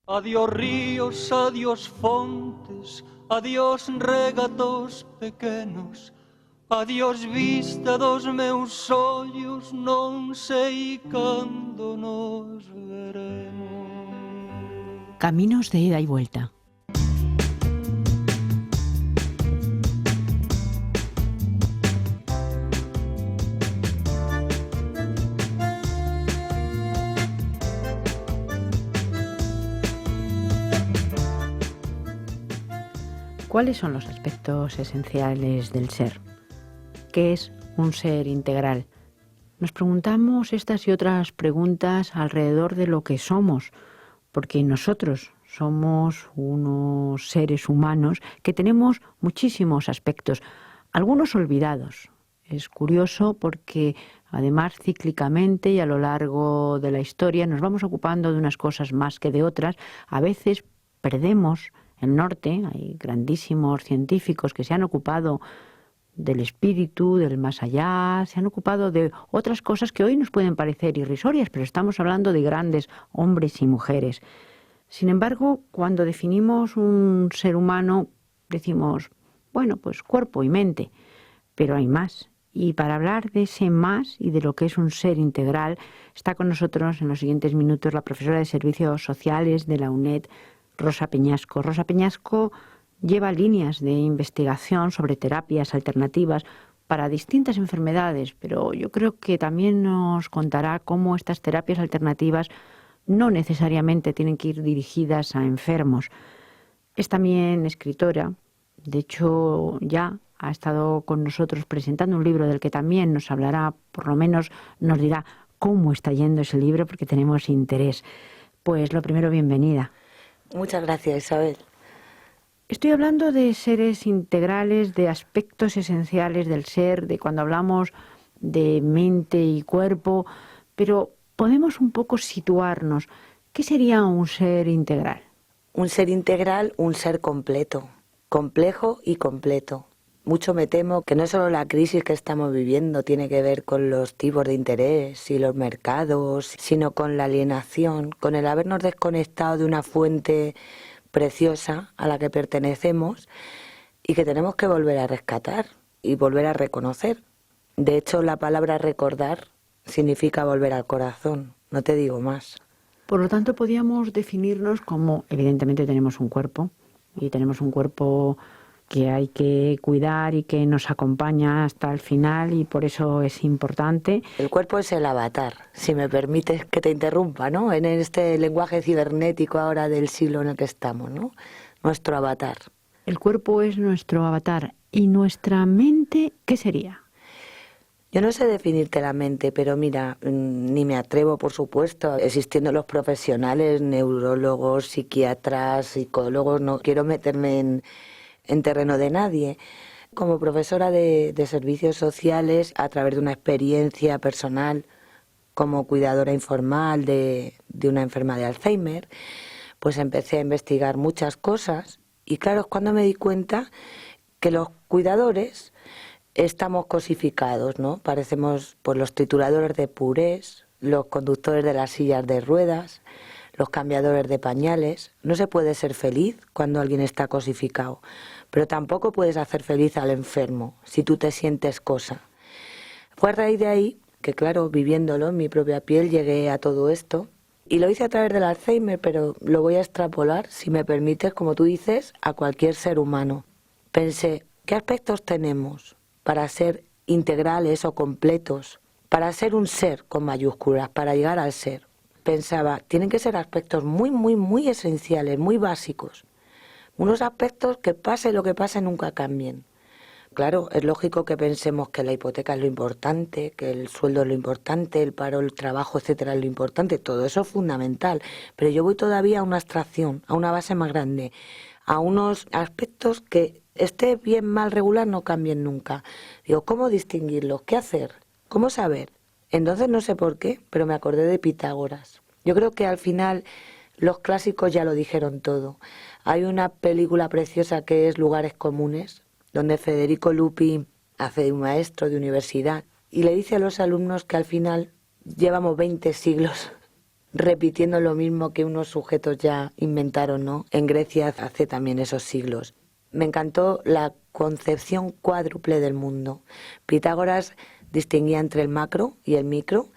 Adiós ríos, adiós fontes, adiós regatos pequenos, adiós vista dos meus ollos, non sei cando nos veremos. Caminos de ida y vuelta. ¿Cuáles son los aspectos esenciales del ser? ¿Qué es un ser integral? Nos preguntamos estas y otras preguntas alrededor de lo que somos, porque nosotros somos unos seres humanos que tenemos muchísimos aspectos, algunos olvidados. Es curioso porque además cíclicamente y a lo largo de la historia nos vamos ocupando de unas cosas más que de otras. A veces perdemos el norte, hay grandísimos científicos que se han ocupado del espíritu, del más allá, se han ocupado de otras cosas que hoy nos pueden parecer irrisorias, pero estamos hablando de grandes hombres y mujeres. Sin embargo, cuando definimos un ser humano, decimos, bueno, pues cuerpo y mente, pero hay más. Y para hablar de ese más y de lo que es un ser integral, está con nosotros en los siguientes minutos la profesora de Servicios Sociales de la UNED, Rosa Peñasco. Rosa Peñasco lleva líneas de investigación sobre terapias alternativas para distintas enfermedades, pero yo creo que también nos contará cómo estas terapias alternativas no necesariamente tienen que ir dirigidas a enfermos. Es también escritora, de hecho ya ha estado con nosotros presentando un libro del que también nos hablará, por lo menos nos dirá cómo está yendo ese libro porque tenemos interés. Pues lo primero, bienvenida. Muchas gracias, Isabel. Estoy hablando de seres integrales, de aspectos esenciales del ser, de cuando hablamos de mente y cuerpo, pero podemos un poco situarnos. ¿Qué sería un ser integral? Un ser integral, un ser completo, complejo y completo. Mucho me temo que no solo la crisis que estamos viviendo tiene que ver con los tipos de interés y los mercados, sino con la alienación, con el habernos desconectado de una fuente preciosa a la que pertenecemos y que tenemos que volver a rescatar y volver a reconocer. De hecho, la palabra recordar significa volver al corazón, no te digo más. Por lo tanto, podríamos definirnos como, evidentemente tenemos un cuerpo, y tenemos un cuerpo que hay que cuidar y que nos acompaña hasta el final y por eso es importante. El cuerpo es el avatar, si me permites que te interrumpa, ¿no? En este lenguaje cibernético ahora del siglo en el que estamos, ¿no? Nuestro avatar. El cuerpo es nuestro avatar. ¿Y nuestra mente qué sería? Yo no sé definirte la mente, pero mira, ni me atrevo, por supuesto, existiendo los profesionales, neurólogos, psiquiatras, psicólogos, no quiero meterme en terreno de nadie. Como profesora de servicios sociales, a través de una experiencia personal como cuidadora informal de una enferma de Alzheimer, pues empecé a investigar muchas cosas y claro, es cuando me di cuenta que los cuidadores estamos cosificados, ¿no? Parecemos pues los trituradores de purés, los conductores de las sillas de ruedas, los cambiadores de pañales. No se puede ser feliz cuando alguien está cosificado, pero tampoco puedes hacer feliz al enfermo si tú te sientes cosa. Fue a raíz de ahí que, claro, viviéndolo en mi propia piel, llegué a todo esto. Y lo hice a través del Alzheimer, pero lo voy a extrapolar, si me permites, como tú dices, a cualquier ser humano. Pensé, ¿qué aspectos tenemos para ser integrales o completos? Para ser un ser con mayúsculas, para llegar al ser. Pensaba, tienen que ser aspectos muy, muy, muy esenciales, muy básicos. Unos aspectos que pase lo que pase nunca cambien. Claro, es lógico que pensemos que la hipoteca es lo importante, que el sueldo es lo importante, el paro, el trabajo, etcétera, es lo importante. Todo eso es fundamental. Pero yo voy todavía a una abstracción, a una base más grande, a unos aspectos que esté bien, mal, regular, no cambien nunca. Digo, ¿cómo distinguirlos? ¿Qué hacer? ¿Cómo saber? Entonces no sé por qué, pero me acordé de Pitágoras. Yo creo que al final los clásicos ya lo dijeron todo. Hay una película preciosa que es Lugares Comunes, donde Federico Lupi hace de un maestro de universidad y le dice a los alumnos que al final llevamos 20 siglos repitiendo lo mismo que unos sujetos ya inventaron, ¿no? En Grecia hace también esos siglos. Me encantó la concepción cuádruple del mundo. Pitágoras distinguía entre el macro y el micro,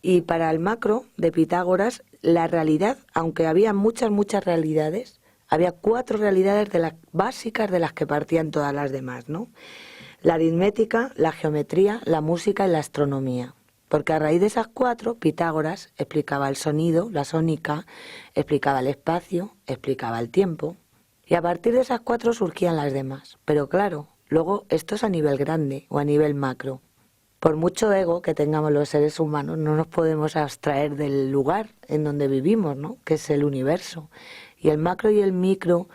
y para el macro de Pitágoras la realidad, aunque había muchas realidades, había 4 realidades de las básicas de las que partían todas las demás, ¿no? La aritmética, la geometría, la música y la astronomía. Porque a raíz de esas 4, Pitágoras explicaba el sonido, la sónica, explicaba el espacio, explicaba el tiempo. Y a partir de esas 4 surgían las demás. Pero claro, luego esto es a nivel grande o a nivel macro. Por mucho ego que tengamos los seres humanos, no nos podemos abstraer del lugar en donde vivimos, ¿no? Que es el universo. Y el macro y el micro,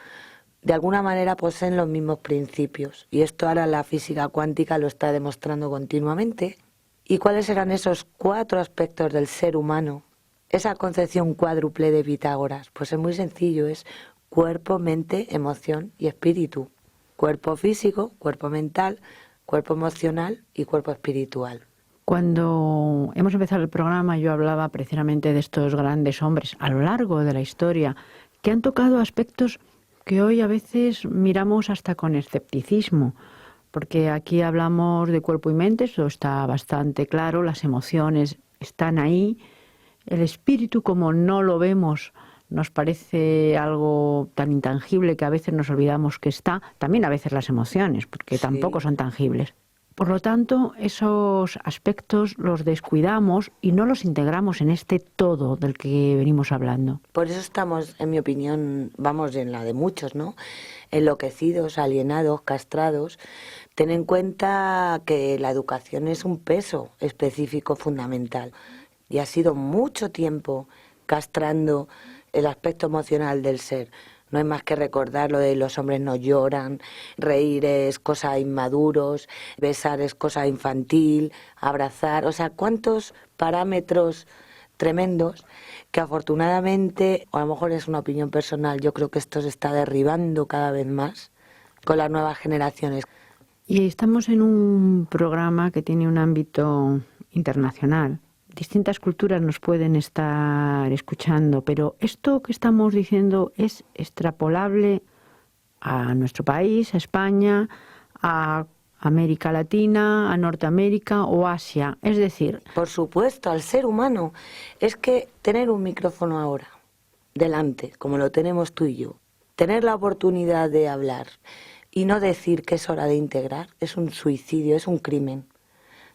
de alguna manera, poseen los mismos principios. Y esto ahora la física cuántica lo está demostrando continuamente. ¿Y cuáles eran esos 4 aspectos del ser humano? Esa concepción cuádruple de Pitágoras. Pues es muy sencillo, es cuerpo, mente, emoción y espíritu. Cuerpo físico, cuerpo mental, cuerpo emocional y cuerpo espiritual. Cuando hemos empezado el programa yo hablaba precisamente de estos grandes hombres a lo largo de la historia que han tocado aspectos que hoy a veces miramos hasta con escepticismo, porque aquí hablamos de cuerpo y mente, eso está bastante claro, las emociones están ahí, el espíritu como no lo vemos nos parece algo tan intangible que a veces nos olvidamos que está, también a veces las emociones, porque Sí. tampoco son tangibles. Por lo tanto, esos aspectos los descuidamos y no los integramos en este todo del que venimos hablando. Por eso estamos, en mi opinión, vamos en la de muchos, ¿no? Enloquecidos, alienados, castrados. Ten en cuenta que la educación es un peso específico fundamental y ha sido mucho tiempo castrando el aspecto emocional del ser. No hay más que recordar lo de los hombres no lloran, reír es cosa de inmaduros, besar es cosa infantil, abrazar, o sea, cuántos parámetros tremendos que afortunadamente, o a lo mejor es una opinión personal, yo creo que esto se está derribando cada vez más con las nuevas generaciones. Y estamos en un programa que tiene un ámbito internacional. Distintas culturas nos pueden estar escuchando, pero esto que estamos diciendo es extrapolable a nuestro país, a España, a América Latina, a Norteamérica o Asia. Es decir, por supuesto, al ser humano. Es que tener un micrófono ahora, delante, como lo tenemos tú y yo, tener la oportunidad de hablar y no decir que es hora de integrar, es un suicidio, es un crimen.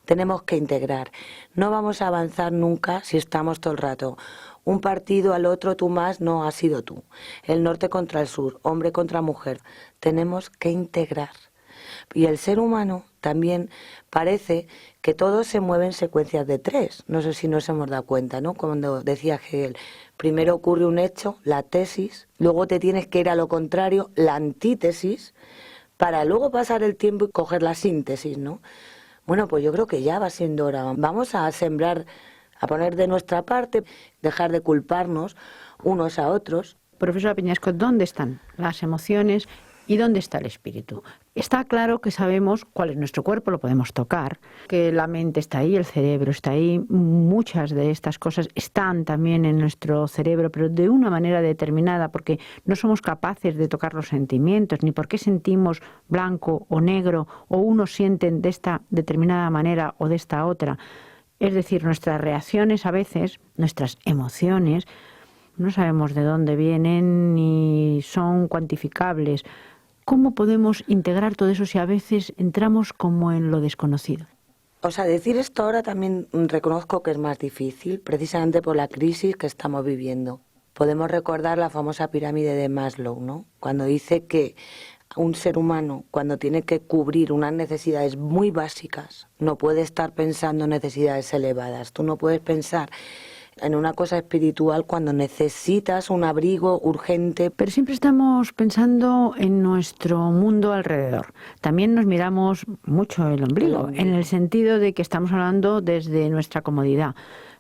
Tenemos que integrar. No vamos a avanzar nunca si estamos todo el rato. Un partido al otro, tú más, no has sido tú. El norte contra el sur, hombre contra mujer. Tenemos que integrar. Y el ser humano también parece que todo se mueve en secuencias de 3. No sé si nos hemos dado cuenta, ¿no? Cuando decía Hegel, primero ocurre un hecho, la tesis, luego te tienes que ir a lo contrario, la antítesis, para luego pasar el tiempo y coger la síntesis, ¿no? Bueno, pues yo creo que ya va siendo hora. Vamos a sembrar, a poner de nuestra parte, dejar de culparnos unos a otros. Profesora Peñasco, ¿dónde están las emociones y dónde está el espíritu? Está claro que sabemos cuál es nuestro cuerpo, lo podemos tocar, que la mente está ahí, el cerebro está ahí, muchas de estas cosas están también en nuestro cerebro, pero de una manera determinada, porque no somos capaces de tocar los sentimientos, ni por qué sentimos blanco o negro, o unos sienten de esta determinada manera o de esta otra. Es decir, nuestras reacciones a veces, nuestras emociones, no sabemos de dónde vienen ni son cuantificables. ¿Cómo podemos integrar todo eso si a veces entramos como en lo desconocido? O sea, decir esto ahora también reconozco que es más difícil, precisamente por la crisis que estamos viviendo. Podemos recordar la famosa pirámide de Maslow, ¿no? Cuando dice que un ser humano, cuando tiene que cubrir unas necesidades muy básicas, no puede estar pensando en necesidades elevadas. Tú no puedes pensar en una cosa espiritual cuando necesitas un abrigo urgente. Pero siempre estamos pensando en nuestro mundo alrededor. También nos miramos mucho el ombligo, en el sentido de que estamos hablando desde nuestra comodidad.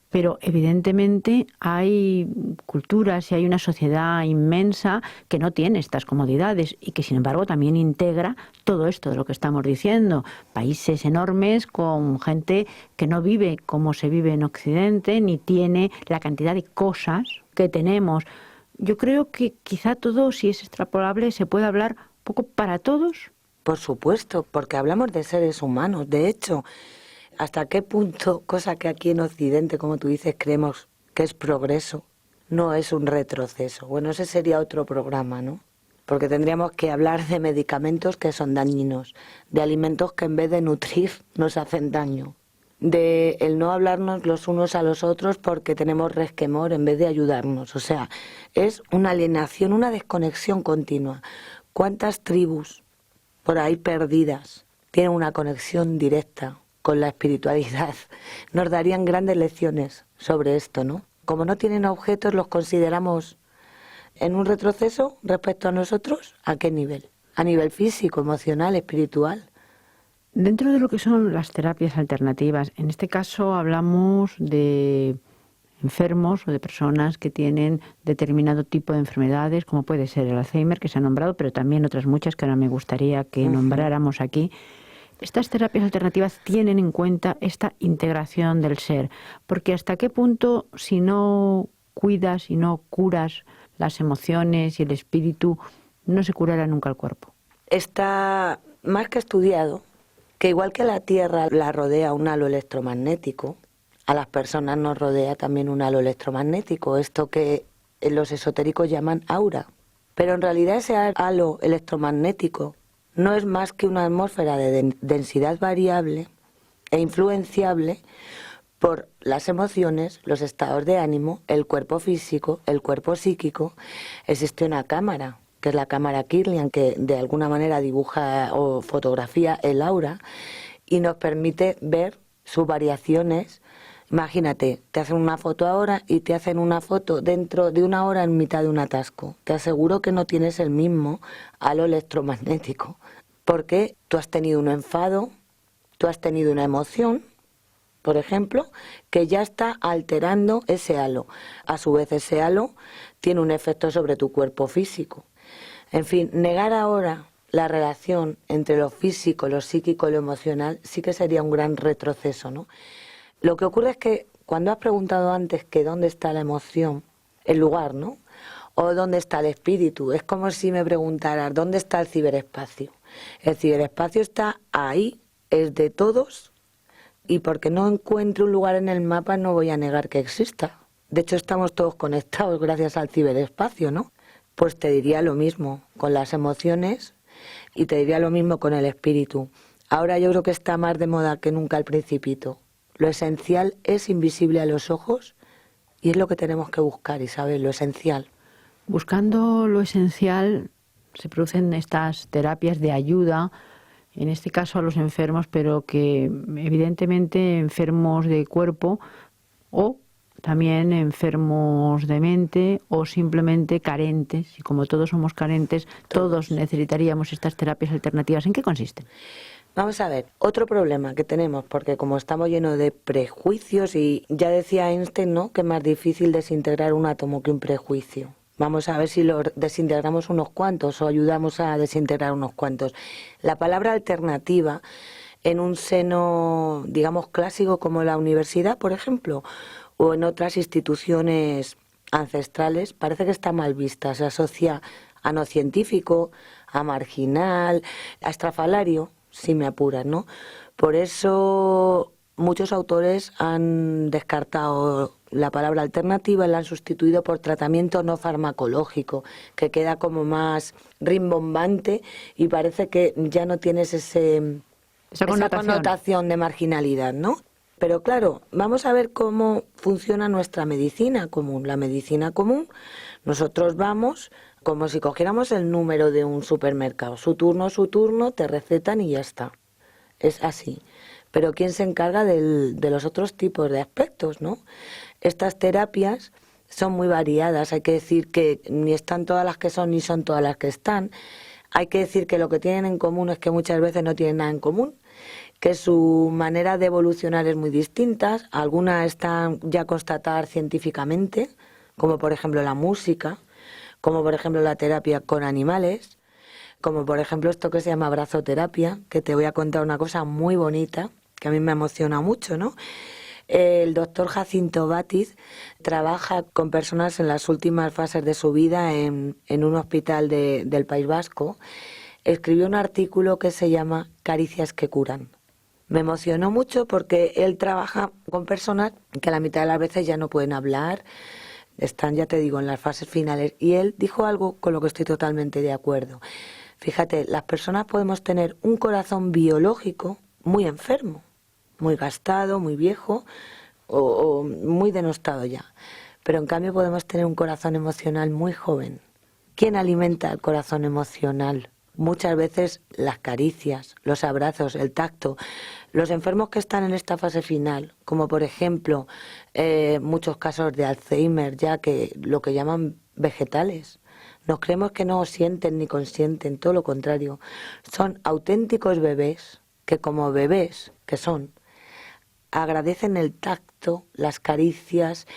Pero evidentemente hay culturas y hay una sociedad inmensa que no tiene estas comodidades y que sin embargo también integra todo esto de lo que estamos diciendo. Países enormes con gente que no vive como se vive en Occidente ni tiene la cantidad de cosas que tenemos. Yo creo que quizá todo, si es extrapolable, se puede hablar un poco para todos. Por supuesto, porque hablamos de seres humanos. De hecho, ¿hasta qué punto, cosa que aquí en Occidente, como tú dices, creemos que es progreso, no es un retroceso? Bueno, ese sería otro programa, ¿no? Porque tendríamos que hablar de medicamentos que son dañinos, de alimentos que en vez de nutrir nos hacen daño, de el no hablarnos los unos a los otros porque tenemos resquemor en vez de ayudarnos. O sea, es una alienación, una desconexión continua. ¿Cuántas tribus por ahí perdidas tienen una conexión directa con la espiritualidad? Nos darían grandes lecciones sobre esto, ¿no? Como no tienen objetos, los consideramos en un retroceso respecto a nosotros. ¿A qué nivel? A nivel físico, emocional, espiritual. Dentro de lo que son las terapias alternativas, en este caso hablamos de enfermos o de personas que tienen determinado tipo de enfermedades, como puede ser el Alzheimer, que se ha nombrado, pero también otras muchas que ahora me gustaría que nombráramos aquí. Estas terapias alternativas tienen en cuenta esta integración del ser, porque hasta qué punto, si no cuidas, si no curas las emociones y el espíritu, no se curará nunca el cuerpo. Está más que estudiado que igual que la Tierra la rodea un halo electromagnético, a las personas nos rodea también un halo electromagnético, esto que los esotéricos llaman aura. Pero en realidad ese halo electromagnético no es más que una atmósfera de densidad variable e influenciable por las emociones, los estados de ánimo, el cuerpo físico, el cuerpo psíquico. Existe una cámara, que es la cámara Kirlian, que de alguna manera dibuja o fotografía el aura y nos permite ver sus variaciones. Imagínate, te hacen una foto ahora y te hacen una foto dentro de una hora en mitad de un atasco. Te aseguro que no tienes el mismo halo electromagnético, porque tú has tenido un enfado, tú has tenido una emoción, por ejemplo, que ya está alterando ese halo. A su vez, ese halo tiene un efecto sobre tu cuerpo físico. En fin, negar ahora la relación entre lo físico, lo psíquico y lo emocional sí que sería un gran retroceso, ¿no? Lo que ocurre es que cuando has preguntado antes que dónde está la emoción, el lugar, ¿no? O dónde está el espíritu, es como si me preguntaras dónde está el ciberespacio. El ciberespacio está ahí, es de todos, y porque no encuentro un lugar en el mapa no voy a negar que exista. De hecho, estamos todos conectados gracias al ciberespacio, ¿no? Pues te diría lo mismo con las emociones y te diría lo mismo con el espíritu. Ahora yo creo que está más de moda que nunca el Principito. Lo esencial es invisible a los ojos y es lo que tenemos que buscar, Isabel, lo esencial. Buscando lo esencial se producen estas terapias de ayuda, en este caso a los enfermos, pero que evidentemente enfermos de cuerpo o también enfermos de mente o simplemente carentes. Y como todos somos carentes, todos necesitaríamos estas terapias alternativas. ¿En qué consisten? Vamos a ver, otro problema que tenemos, porque como estamos llenos de prejuicios, y ya decía Einstein, ¿no?, que es más difícil desintegrar un átomo que un prejuicio. Vamos a ver si lo desintegramos unos cuantos o ayudamos a desintegrar unos cuantos. La palabra alternativa en un seno, digamos, clásico como la universidad, por ejemplo, o en otras instituciones ancestrales, parece que está mal vista. Se asocia a no científico, a marginal, a estrafalario, si me apuras, ¿no? Por eso muchos autores han descartado la palabra alternativa y la han sustituido por tratamiento no farmacológico, que queda como más rimbombante y parece que ya no tienes esa connotación de marginalidad, ¿no? Pero claro, vamos a ver cómo funciona nuestra medicina común. La medicina común, nosotros vamos como si cogiéramos el número de un supermercado. Su turno, te recetan y ya está. Es así. Pero ¿quién se encarga de los otros tipos de aspectos, no? Estas terapias son muy variadas. Hay que decir que ni están todas las que son ni son todas las que están. Hay que decir que lo que tienen en común es que muchas veces no tienen nada en común. que su manera de evolucionar es muy distinta. Algunas están ya constatadas científicamente, como por ejemplo la música, como por ejemplo la terapia con animales, como por ejemplo esto que se llama abrazoterapia, que te voy a contar una cosa muy bonita, que a mí me emociona mucho, ¿no? El doctor Jacinto Bátiz trabaja con personas en las últimas fases de su vida en un hospital del País Vasco. Escribió un artículo que se llama Caricias que curan. Me emocionó mucho porque él trabaja con personas que la mitad de las veces ya no pueden hablar, están, ya te digo, en las fases finales. Y él dijo algo con lo que estoy totalmente de acuerdo. Fíjate, las personas podemos tener un corazón biológico muy enfermo, muy gastado, muy viejo o muy denostado ya. Pero en cambio podemos tener un corazón emocional muy joven. ¿Quién alimenta el corazón emocional? Muchas veces las caricias, los abrazos, el tacto. Los enfermos que están en esta fase final, como por ejemplo muchos casos de Alzheimer, ya que lo que llaman vegetales, nos creemos que no sienten ni consienten, todo lo contrario. Son auténticos bebés que como bebés que son, agradecen el tacto, las caricias,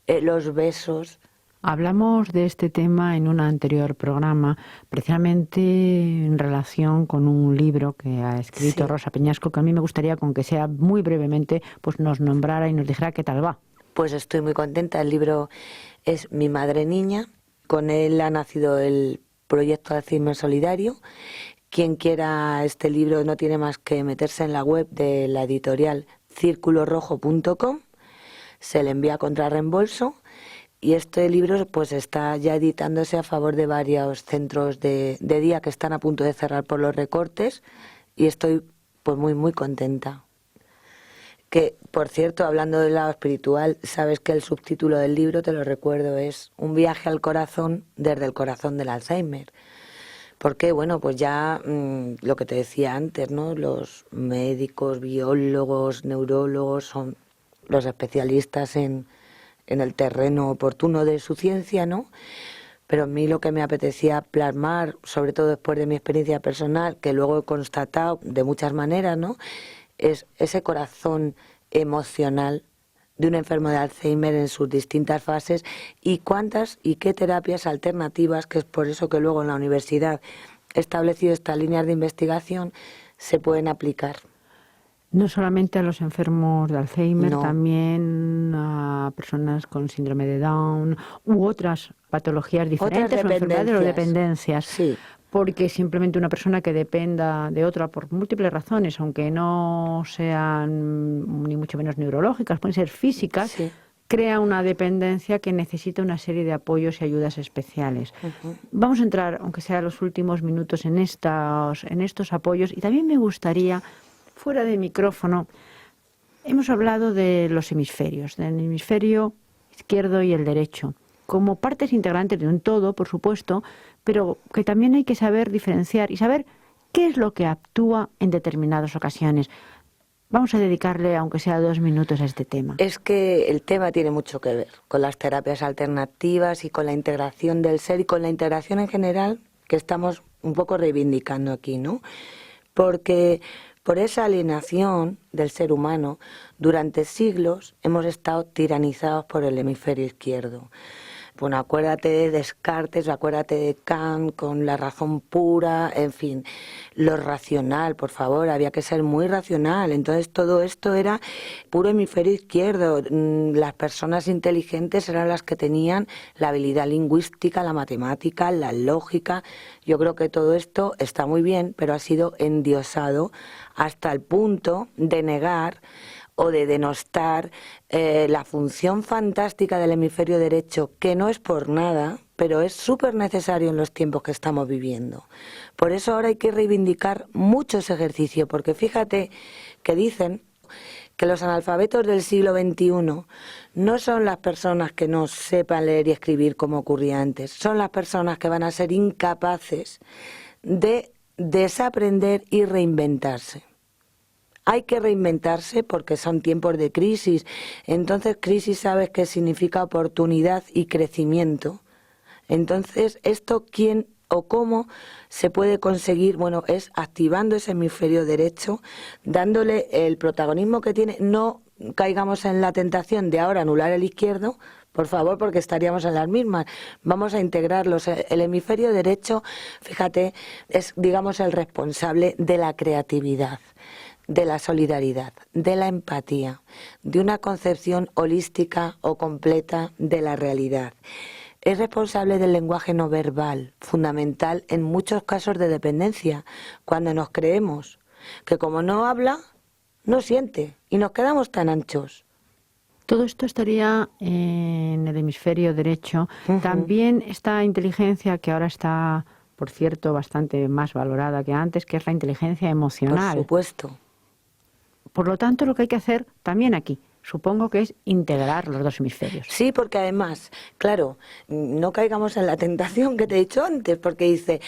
los besos. Hablamos de este tema en un anterior programa, precisamente en relación con un libro que ha escrito Sí. Rosa Peñasco, que a mí me gustaría, con que sea muy brevemente, pues nos nombrara y nos dijera qué tal va. Pues estoy muy contenta. El libro es Mi madre niña. Con él ha nacido el proyecto Alzheimer Solidario. Quien quiera este libro no tiene más que meterse en la web de la editorial circulorrojo.com. Se le envía contra reembolso. Y este libro pues está ya editándose a favor de varios centros de día que están a punto de cerrar por los recortes, y estoy pues muy contenta. Que, por cierto, hablando del lado espiritual, sabes que el subtítulo del libro, te lo recuerdo, es Un viaje al corazón desde el corazón del Alzheimer. Porque, bueno, pues ya lo que te decía antes, ¿no? Los médicos, biólogos, neurólogos son los especialistas en el terreno oportuno de su ciencia, ¿no? Pero a mí lo que me apetecía plasmar, sobre todo después de mi experiencia personal, que luego he constatado de muchas maneras, ¿no?, es ese corazón emocional de un enfermo de Alzheimer en sus distintas fases, y cuántas y qué terapias alternativas, que es por eso que luego en la universidad he establecido estas líneas de investigación, se pueden aplicar. No solamente a los enfermos de Alzheimer, No. También a personas con síndrome de Down u otras patologías diferentes, o enfermedades o dependencias. Sí. Porque simplemente una persona que dependa de otra por múltiples razones, aunque no sean ni mucho menos neurológicas, pueden ser físicas, Sí. crea una dependencia que necesita una serie de apoyos y ayudas especiales. Uh-huh. Vamos a entrar, aunque sea los últimos minutos, en estos apoyos, y también me gustaría, fuera de micrófono, hemos hablado de los hemisferios, del hemisferio izquierdo y el derecho, como partes integrantes de un todo, por supuesto, pero que también hay que saber diferenciar y saber qué es lo que actúa en determinadas ocasiones. Vamos a dedicarle, aunque sea 2 minutos, a este tema. Es que el tema tiene mucho que ver con las terapias alternativas y con la integración del ser y con la integración en general que estamos un poco reivindicando aquí, ¿no? Porque por esa alienación del ser humano, durante siglos hemos estado tiranizados por el hemisferio izquierdo. Bueno, acuérdate de Descartes, acuérdate de Kant, con la razón pura, en fin, lo racional, por favor, había que ser muy racional. Entonces todo esto era puro hemisferio izquierdo. Las personas inteligentes eran las que tenían la habilidad lingüística, la matemática, la lógica. Yo creo que todo esto está muy bien, pero ha sido endiosado hasta el punto de negar o de denostar la función fantástica del hemisferio derecho, que no es por nada, pero es súper necesario en los tiempos que estamos viviendo. Por eso ahora hay que reivindicar mucho ese ejercicio, porque fíjate que dicen que los analfabetos del siglo XXI no son las personas que no sepan leer y escribir como ocurría antes, son las personas que van a ser incapaces de desaprender y reinventarse. Hay que reinventarse porque son tiempos de crisis. Entonces, crisis, ¿sabes qué significa? Oportunidad y crecimiento. Entonces, ¿esto quién o cómo se puede conseguir, bueno, es activando ese hemisferio derecho, dándole el protagonismo que tiene. No caigamos en la tentación de ahora anular el izquierdo, por favor, porque estaríamos en las mismas. Vamos a integrarlos. El hemisferio derecho, fíjate, es, digamos, el responsable de la creatividad, de la solidaridad, de la empatía, de una concepción holística o completa de la realidad. Es responsable del lenguaje no verbal, fundamental en muchos casos de dependencia, cuando nos creemos que como no habla, no siente, y nos quedamos tan anchos. Todo esto estaría en el hemisferio derecho. También esta inteligencia que ahora está, por cierto, bastante más valorada que antes, que es la inteligencia emocional. Por supuesto. Por lo tanto, lo que hay que hacer también aquí, supongo que es integrar los dos hemisferios. Sí, porque además, claro, no caigamos en la tentación que te he dicho antes, porque dice,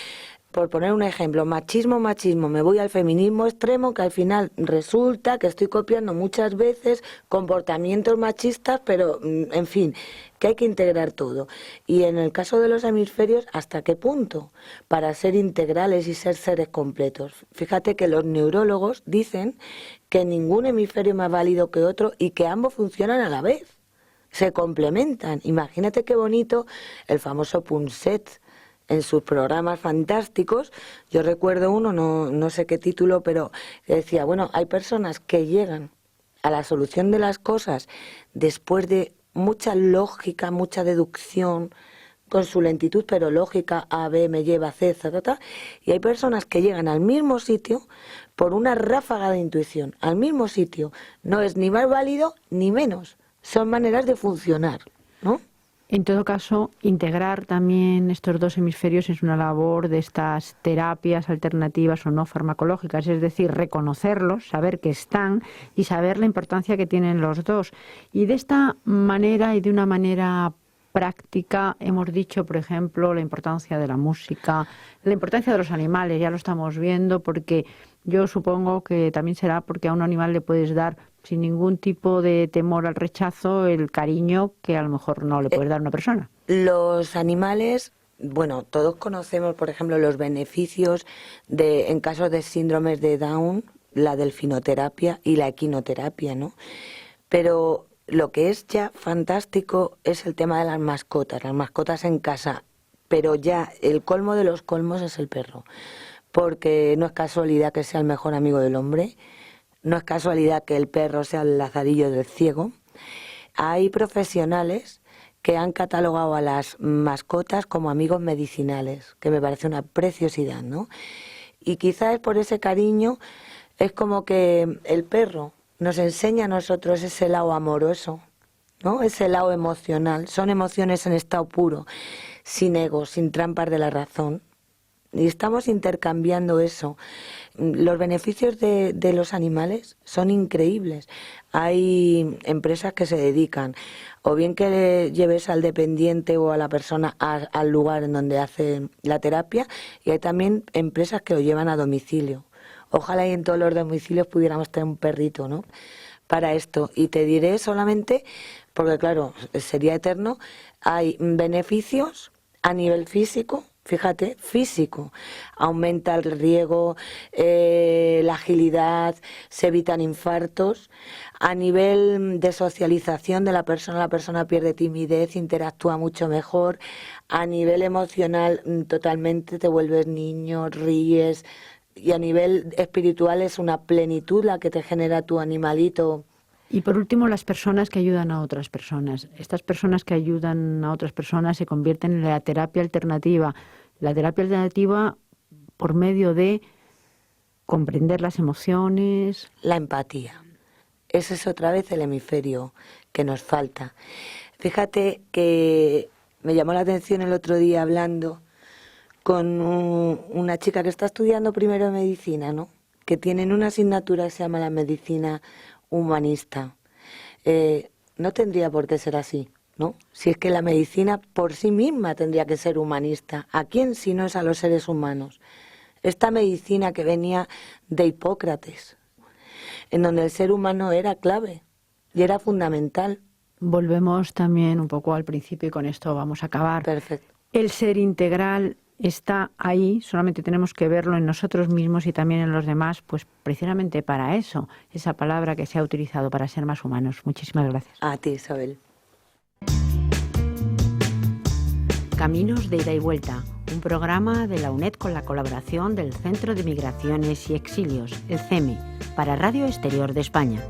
por poner un ejemplo, machismo, me voy al feminismo extremo, que al final resulta que estoy copiando muchas veces comportamientos machistas, pero, en fin, que hay que integrar todo. Y en el caso de los hemisferios, ¿hasta qué punto? Para ser integrales y ser seres completos. Fíjate que los neurólogos dicen que ningún hemisferio es más válido que otro y que ambos funcionan a la vez. Se complementan. Imagínate qué bonito el famoso Punset en sus programas fantásticos. Yo recuerdo uno, no sé qué título, pero que decía, bueno, hay personas que llegan a la solución de las cosas después de mucha lógica, mucha deducción, con su lentitud, pero lógica, A, B me lleva a C, y hay personas que llegan al mismo sitio por una ráfaga de intuición, al mismo sitio. No es ni más válido ni menos, son maneras de funcionar, ¿no? En todo caso, integrar también estos dos hemisferios es una labor de estas terapias alternativas o no farmacológicas, es decir, reconocerlos, saber que están y saber la importancia que tienen los dos. Y de esta manera y de una manera práctica hemos dicho, por ejemplo, la importancia de la música, la importancia de los animales, ya lo estamos viendo, porque yo supongo que también será porque a un animal le puedes dar sin ningún tipo de temor al rechazo el cariño que a lo mejor no le puedes dar a una persona. Los animales, bueno, todos conocemos, por ejemplo, los beneficios en casos de síndromes de Down, la delfinoterapia y la equinoterapia, ¿no? Pero lo que es ya fantástico es el tema de las mascotas en casa, pero ya el colmo de los colmos es el perro, porque no es casualidad que sea el mejor amigo del hombre. No es casualidad que el perro sea el lazarillo del ciego. Hay profesionales que han catalogado a las mascotas como amigos medicinales, que me parece una preciosidad, ¿no? Y quizás por ese cariño es como que el perro nos enseña a nosotros ese lado amoroso, ¿no? Ese lado emocional. Son emociones en estado puro, sin ego, sin trampas de la razón. Y estamos intercambiando eso. Los beneficios de los animales son increíbles. Hay empresas que se dedican o bien que le lleves al dependiente o a la persona al lugar en donde hace la terapia, y hay también empresas que lo llevan a domicilio. Ojalá y en todos los domicilios pudiéramos tener un perrito, ¿no?, para esto. Y te diré solamente, porque claro, sería eterno, hay beneficios a nivel físico. Fíjate, físico, aumenta el riego, la agilidad, se evitan infartos. A nivel de socialización de la persona pierde timidez, interactúa mucho mejor. A nivel emocional, totalmente te vuelves niño, ríes. Y a nivel espiritual es una plenitud la que te genera tu animalito. Y por último, las personas que ayudan a otras personas. Estas personas que ayudan a otras personas se convierten en la terapia alternativa. La terapia alternativa por medio de comprender las emociones. La empatía. Ese es otra vez el hemisferio que nos falta. Fíjate que me llamó la atención el otro día hablando con una chica que está estudiando primero de medicina, ¿no?, que tienen una asignatura que se llama la medicina humanista. No tendría por qué ser así, ¿no? Si es que la medicina por sí misma tendría que ser humanista. ¿A quién si no es a los seres humanos? Esta medicina que venía de Hipócrates, en donde el ser humano era clave y era fundamental. Volvemos también un poco al principio y con esto vamos a acabar. Perfecto. El ser integral está ahí, solamente tenemos que verlo en nosotros mismos y también en los demás, pues precisamente para eso, esa palabra que se ha utilizado para ser más humanos. Muchísimas gracias. A ti, Isabel. Caminos de ida y vuelta, un programa de la UNED con la colaboración del Centro de Migraciones y Exilios, el CEME, para Radio Exterior de España.